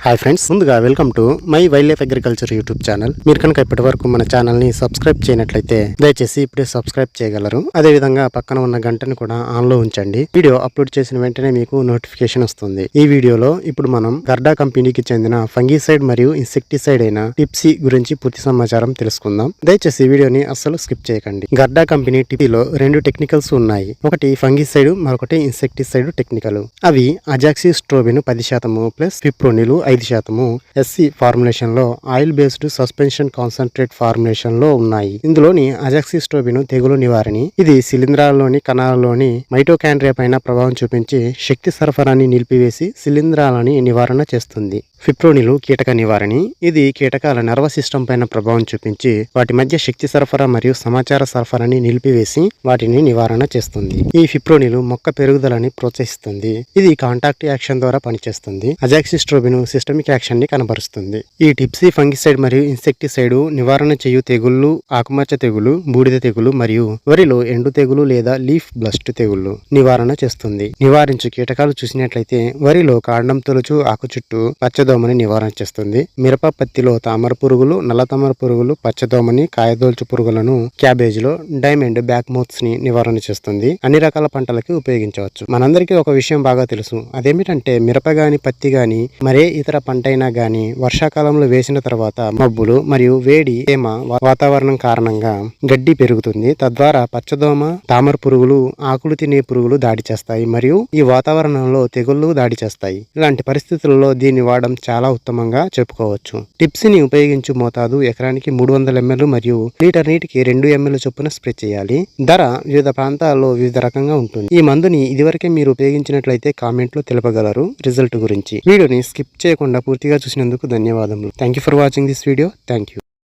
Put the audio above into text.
Hi friends, ముందుగా welcome to my wild life agriculture YouTube channel. మీరు కనుక ఇప్పటి వరకు మన ఛానల్ ని సబ్స్క్రైబ్ చేయనట్లయితే దయచేసి ఇప్పుడే సబ్స్క్రైబ్ చేయగలరు. అదే విధంగా పక్కన ఉన్న గంటను కూడా ఆన్ లో ఉంచండి. వీడియో అప్లోడ్ చేసిన వెంటనే మీకు నోటిఫికేషన్ వస్తుంది. ఈ వీడియోలో ఇప్పుడు మనం గర్డా కంపెనీకి చెందిన ఫంగిసైడ్ మరియు ఇన్సెక్టిసైడ్ అయిన టిప్సీ గురించి పూర్తి సమాచారం తెలుసుకుందాం. దయచేసి వీడియోని అస్సలు స్కిప్ చేయకండి. గర్డా కంపెనీ టిప్సీలో రెండు టెక్నికల్స్ ఉన్నాయి. ఒకటి ఫంగిసైడ్, మరొకటి ఇన్సెక్టిసైడ్ టెక్నికల్. అవి azoxystrobin 10% plus fipronil 5%, SC formulation లో oil based suspension concentrate formulation లో ఉన్నాయి. ఇందులోని అజాక్సిస్ట్రోబిన్ తెగులు నివారణి. ఇది శిలీంధ్రాలలోని కణాలలోని మైటోకాండ్రియా పైన ప్రభావం చూపించి శక్తి సరఫరాని నిలిపివేసి శిలీంధ్రాలని నివారణ చేస్తుంది. ఫిప్రోనిల్ కీటక నివారణి. ఇది కీటకాల నర్వస్ సిస్టమ్ పైన ప్రభావం చూపించి వాటి మధ్య శక్తి సరఫరా మరియు సమాచార సరఫరాని నిలిపివేసి వాటిని నివారణ చేస్తుంది. ఈ ఫిప్రోనిల్ మొక్క పెరుగుదలని ప్రోత్సహిస్తుంది. ఇది కాంటాక్ట్ యాక్షన్ ద్వారా పనిచేస్తుంది. అజాక్సిస్ట్రోబిన్ సిస్టమిక్ యాక్షన్ ని కనబరుస్తుంది. ఈ టిప్సీ ఫంగిసైడ్ మరియు ఇన్సెక్టిసైడ్ నివారణ చేయు తెగుళ్లు ఆకుమచ్చ తెగులు, బూడిద తెగులు మరియు వరిలో ఎండు తెగులు లేదా లీఫ్ బ్లస్ట్ తెగుళ్లు నివారణ చేస్తుంది. నివారించు కీటకాలు చూసినట్లయితే వరిలో కాండం తొలుచు, ఆకు చుట్టూ పచ్చదోమని నివారణ చేస్తుంది. మిరప, పత్తిలో తామర పురుగులు, నల్ల తామర పురుగులు, పచ్చదోమని, కాయదోల్చు పురుగులను, క్యాబేజ్ లో డైమండ్ బ్యాక్ మౌత్స్ ని నివారణ చేస్తుంది. అన్ని రకాల పంటలకి ఉపయోగించవచ్చు. మనందరికీ ఒక విషయం బాగా తెలుసు. అదేమిటంటే మిరప గాని, పత్తి గాని, మరే ఇతర పంట అయినా గాని వర్షాకాలంలో వేసిన తర్వాత మబ్బులు మరియు వేడి తేమ వాతావరణం కారణంగా గడ్డి పెరుగుతుంది. తద్వారా పచ్చదోమ, తామర పురుగులు, ఆకులు తినే పురుగులు దాడి చేస్తాయి మరియు ఈ వాతావరణంలో తెగుళ్లు దాడి చేస్తాయి. ఇలాంటి పరిస్థితుల్లో దీన్ని వాడడం చాలా ఉత్తమంగా చెప్పుకోవచ్చు. టిప్సీని ఉపయోగించు మోతాదు ఎకరానికి 300 ml మరియు లీటర్ నీటికి 2 ml చొప్పున స్ప్రే చేయాలి. ధర వివిధ ప్రాంతాల్లో వివిధ రకంగా ఉంటుంది. ఈ మందుని ఇదివరకే మీరు ఉపయోగించినట్లయితే కామెంట్ లో తెలపగలరు రిజల్ట్ గురించి. వీడియోని స్కిప్ చేయకుండా పూర్తిగా చూసినందుకు ధన్యవాదములు. Thank you for watching this video. Thank you.